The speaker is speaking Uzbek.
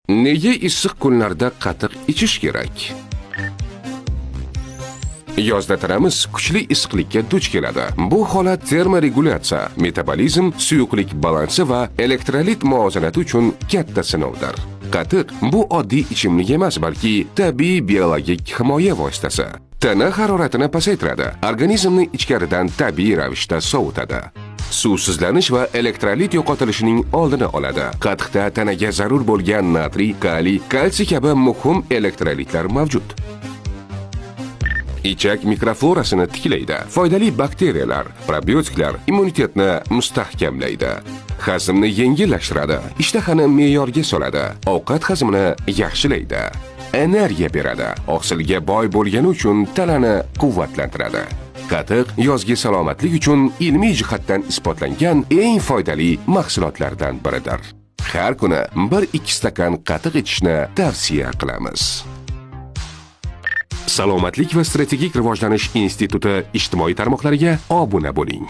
Nega issiq kunlarda qatiq ichish kerak? Yozda tanamiz kuchli issiqlikka duch keladi. Bu holat termoregulyatsiya, metabolizm, suyuqlik balansi va elektrolit muvozanati uchun katta sinovdir. Qatiq bu oddiy ichimlik emas, balki tabiiy biologik himoya vositasi. Tana haroratini pasaytiradi, organizmni ichkaridan tabiiy ravishda sovutadi. Suvsizlanish va elektrolit yo'qotilishining oldini oladi. Qatiqda tanaga zarur bo'lgan natriy, kaliy, kalsiy kabi muhim elektrolitlar mavjud. Ichak mikroflorasini tiklaydi. Foydali bakteriyalar, probiotiklar immunitetni mustahkamlaydi. Hazmni yengillashtiradi, ishtahani me'yorga soladi, ovqat hazmini yaxshilaydi. Energiya beradi, oqsilga boy bo'lgani uchun tanani quvvatlantiradi. Qatiq yozgi salomatlik uchun ilmiy jihatdan isbotlangan eng foydali mahsulotlardan biridir. Har kuni 1-2 stakan qatiq ichishni tavsiya qilamiz. Salomatlik va strategik rivojlanish instituti ijtimoiy tarmoqlariga obuna bo'ling.